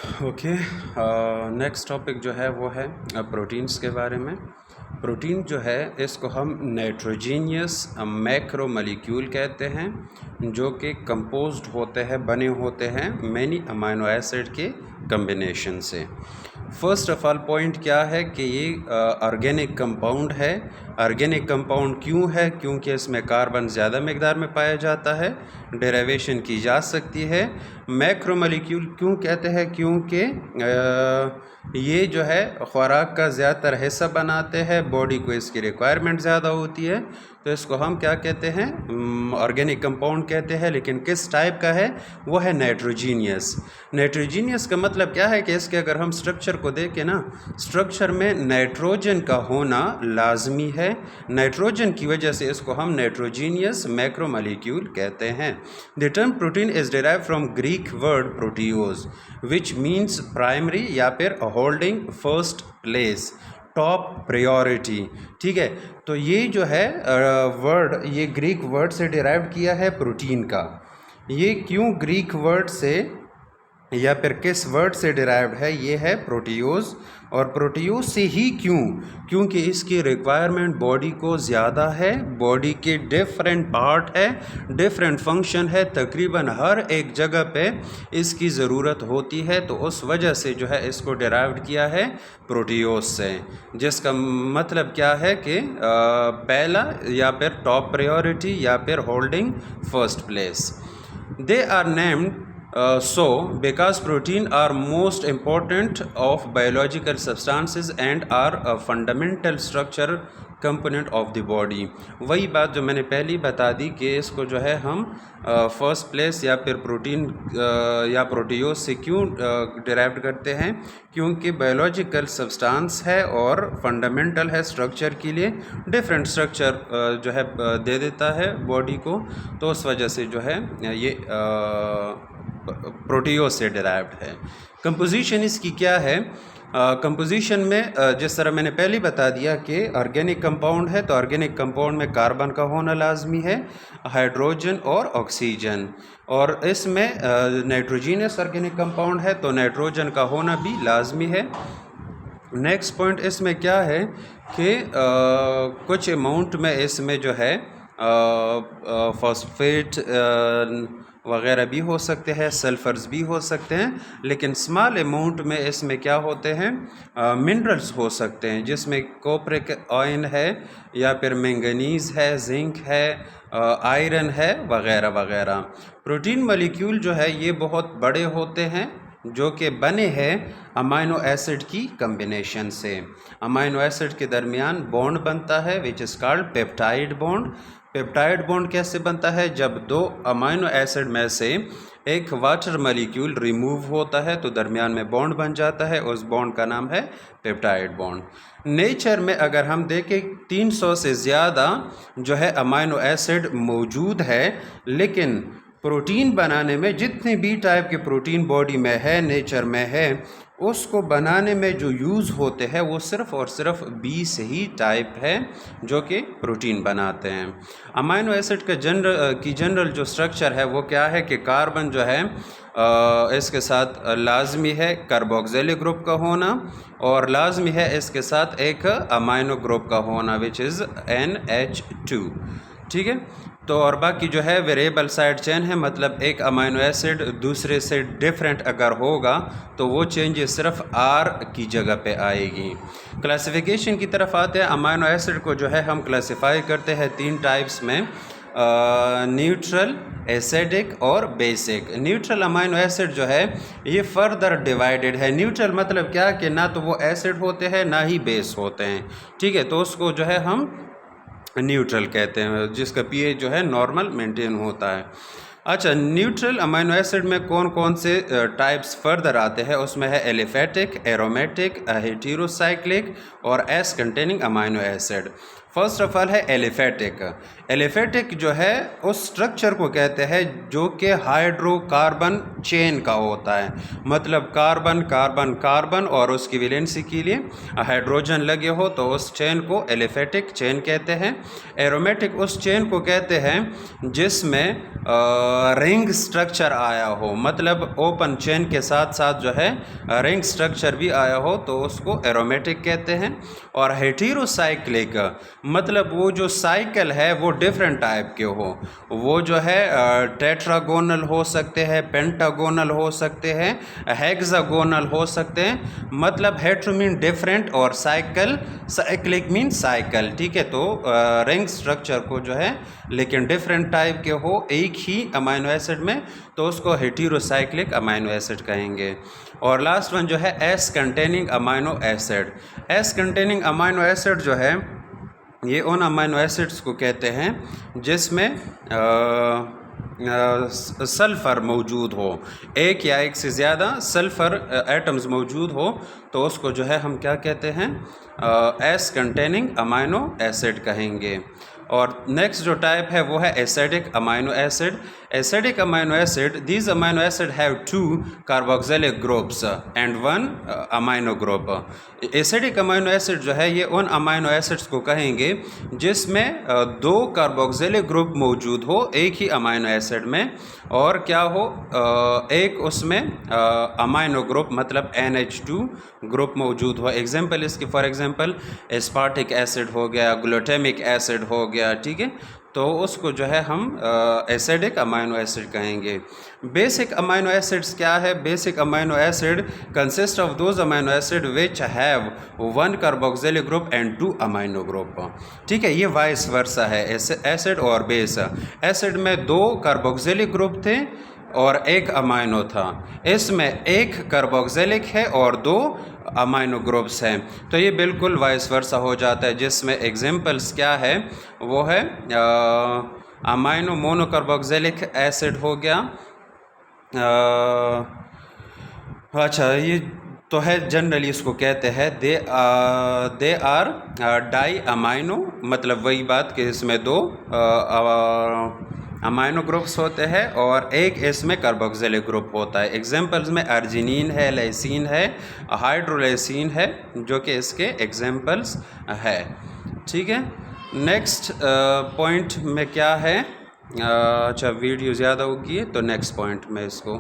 Okay. Next topic जो है वो है प्रोटीन्स के बारे में। प्रोटीन जो है इसको हम नाइट्रोजीनियस मैक्रोमोलिक्यूल कहते हैं, जो कि कंपोज्ड होते हैं, बने होते हैं मैनी अमाइनो एसिड के कम्बिनेशन से। फर्स्ट ऑफ ऑल पॉइंट क्या है कि ये ऑर्गेनिक कंपाउंड है। ऑर्गेनिक कंपाउंड क्यों है? क्योंकि इसमें कार्बन ज़्यादा मकदार में पाया जाता है, डेरिवेशन की जा सकती है। मैक्रोमोलिक्यूल क्यों कहते हैं? क्योंकि ये जो है ख़ुराक का ज़्यादातर हिस्सा बनाते हैं, बॉडी को इसकी रिक्वायरमेंट ज़्यादा होती है, तो इसको हम क्या कहते हैं? ऑर्गेनिक कंपाउंड कहते हैं। लेकिन किस टाइप का है? वो है नाइट्रोजीनियस। नाइट्रोजीनियस का मतलब क्या है कि इसके अगर हम स्ट्रक्चर को देखें ना, स्ट्रक्चर में नाइट्रोजन का होना लाजमी है। नाइट्रोजन की वजह से इसको हम नाइट्रोजीनियस मैक्रोमोलिक्यूल कहते हैं। The term protein is derive from Greek word proteios which means primary या फिर holding first place, top priority. ठीक है, तो ये जो है वर्ड, ये ग्रीक वर्ड से डिराइव किया है प्रोटीन का। ये क्यों ग्रीक वर्ड से या फिर किस वर्ड से डिराइव्ड है? ये है प्रोटियोज। और प्रोटियोज से ही क्यों? क्योंकि इसकी रिक्वायरमेंट बॉडी को ज़्यादा है। बॉडी के डिफरेंट पार्ट है, डिफरेंट फंक्शन है, तकरीबन हर एक जगह पे इसकी ज़रूरत होती है, तो उस वजह से जो है इसको डिराइव्ड किया है प्रोटियोज से। जिसका मतलब क्या है कि पहला या फिर टॉप प्रायोरिटी या फिर holding first place. They are named so because protein are most important of biological substances and are a fundamental structure component of the body. वही बात जो मैंने पहले बता दी कि इसको जो है हम फर्स्ट प्लेस या फिर प्रोटीन या प्रोटियोज से क्यों डिराइव करते हैं? क्योंकि बायोलॉजिकल सब्सटेंस है और फंडामेंटल है स्ट्रक्चर के लिए, डिफरेंट स्ट्रक्चर जो है दे देता है बॉडी को, तो उस वजह से जो है ये प्रोटियोज से डिराइव्ड है। कंपोजिशन इसकी क्या है? कंपोजिशन में जिस तरह मैंने पहले बता दिया कि ऑर्गेनिक कंपाउंड है, तो ऑर्गेनिक कंपाउंड में कार्बन का होना लाजमी है, हाइड्रोजन और ऑक्सीजन। और इसमें नाइट्रोजीनियस ऑर्गेनिक कंपाउंड है, तो नाइट्रोजन का होना भी लाजमी है। नेक्स्ट पॉइंट इसमें क्या है कि कुछ अमाउंट में इसमें जो है फॉस्फेट वगैरह भी हो सकते हैं, सल्फर्स भी हो सकते हैं, लेकिन स्मॉल अमाउंट में इसमें क्या होते हैं? मिनरल्स हो सकते हैं, जिसमें कॉपरिक आयन है या फिर मैंगनीज़ है, जिंक है, आयरन है, वगैरह वगैरह। प्रोटीन मॉलिक्यूल जो है ये बहुत बड़े होते हैं, जो कि बने हैं अमाइनो एसिड की कम्बिनेशन से। अमाइनो एसिड के दरमियान बॉन्ड बनता है which is called peptide bond. Peptide bond कैसे बनता है? जब दो अमाइनो एसिड में से एक वाटर मॉलिक्यूल रिमूव होता है तो दरमियान में बॉन्ड बन जाता है, उस बॉन्ड का नाम है पेप्टाइड बॉन्ड। नेचर में अगर हम देखें 300 से ज़्यादा जो है अमाइनो एसिड मौजूद है, लेकिन प्रोटीन बनाने में जितने भी टाइप के प्रोटीन बॉडी में है, नेचर में है, उसको बनाने में जो यूज़ होते हैं वो सिर्फ़ और सिर्फ 20 ही टाइप है जो कि प्रोटीन बनाते हैं। अमाइनो एसिड का जनरल जो स्ट्रक्चर है वो क्या है कि कार्बन जो है इसके साथ लाजमी है कार्बोक्सिलिक ग्रुप का होना, और लाजमी है इसके साथ एक अमाइनो ग्रुप का होना विच इज़ NH2। ठीक है, तो और बाकी जो है वेरिएबल साइड चेन है, मतलब एक अमाइनो एसिड दूसरे से डिफरेंट अगर होगा तो वो चेंजेस सिर्फ R की जगह पे आएगी। क्लासिफिकेशन की तरफ आते हैं। अमाइनो एसिड को जो है हम क्लासिफाई करते हैं 3 टाइप्स में, न्यूट्रल, एसिडिक और बेसिक। न्यूट्रल अमाइनो एसिड जो है ये फर्दर डिवाइडेड है। न्यूट्रल मतलब क्या कि ना तो वो एसिड होते हैं ना ही बेस होते हैं। ठीक है, तो उसको जो है हम न्यूट्रल कहते हैं, जिसका pH जो है नॉर्मल मेंटेन होता है। अच्छा, न्यूट्रल अमाइनो एसिड में कौन कौन से टाइप्स फर्दर आते हैं? उसमें है एलिफेटिक, एरोमेटिक, हेटेरोसाइक्लिक और S containing amino acid. First of all है एलिफेटिक। एलिफेटिक जो है उस स्ट्रक्चर को कहते हैं जो कि हाइड्रोकार्बन चेन का होता है, मतलब कार्बन कार्बन कार्बन और उसकी वैलेंसी के लिए हाइड्रोजन लगे हो तो उस चेन को एलिफेटिक चेन कहते हैं। एरोमेटिक उस चेन को कहते हैं जिसमें रिंग स्ट्रक्चर आया हो, मतलब ओपन चेन के साथ साथ जो है रिंग स्ट्रक्चर भी आया हो तो उसको एरोमेटिक कहते हैं। और हेटेरोसाइक्लिक मतलब वो जो साइकिल है वो डिफरेंट टाइप के हो, वो जो है टेट्रागोनल हो सकते हैं, पेंटागोनल हो सकते हैं, हेक्सागोनल हो सकते हैं। मतलब हेट्रो मीन डिफरेंट और साइकिल साइक्लिक मीन साइकिल, ठीक है। तो रिंग स्ट्रक्चर को जो है लेकिन डिफरेंट टाइप के हो एक ही अमाइनो एसिड में तो उसको हेटेरोसाइक्लिक अमाइनो एसिड कहेंगे। और लास्ट वन जो है S containing amino acid. S containing amino acid जो है ये उन अमाइनो एसिड्स को कहते हैं जिसमें सल्फ़र मौजूद हो, एक या एक से ज़्यादा सल्फ़र एटम्स मौजूद हो तो उसको जो है हम क्या कहते हैं, एस कंटेनिंग अमाइनो एसिड कहेंगे। और नेक्स्ट जो टाइप है वो है acidic amino acid. Acidic amino acid, these amino acid have 2 carboxylic groups and 1 amino group. Acidic amino acid जो है ये उन अमाइनो एसिड्स को कहेंगे जिसमें 2 कार्बोक्सिलिक ग्रुप मौजूद हो एक ही अमाइनो एसिड में, और क्या हो एक उसमें अमाइनो ग्रुप मतलब NH2 ग्रुप मौजूद हो। एग्जांपल इसकी फॉर एग्जांपल एस्पार्टिक एसिड हो गया, ग्लूटामिक एसिड हो गया, ठीक है। तो उसको जो है हम एसिडिक अमाइनो एसिड कहेंगे। बेसिक अमाइनो एसिड्स क्या है? Basic amino acid consist of those amino acid which have 1 carboxylic group and 2 amino group, ठीक है। ये वाइस वर्सा है एसिड और बेस। एसिड में 2 कार्बोक्सिलिक ग्रुप थे और 1 अमाइनो था, इसमें 1 कार्बोक्सिलिक है और 2 अमाइनो ग्रुप्स हैं, तो ये बिल्कुल वाइस वर्सा हो जाता है। जिसमें एग्जांपल्स क्या है वो है अमाइनो मोनोकार्बोक्सिलिक एसिड हो गया। अच्छा ये तो है जनरली इसको कहते हैं दे आर डाई अमाइनो, मतलब वही बात कि इसमें 2 अमाइनो ग्रुप्स होते हैं और एक इसमें कार्बोक्सिलिक ग्रुप होता है। एग्जांपल्स में अर्जिनिन है, लाइसिन है, हाइड्रोलाइसिन है, जो कि इसके एग्जांपल्स है, ठीक है। नेक्स्ट पॉइंट में क्या है, अच्छा वीडियो ज़्यादा होगी तो नेक्स्ट पॉइंट में इसको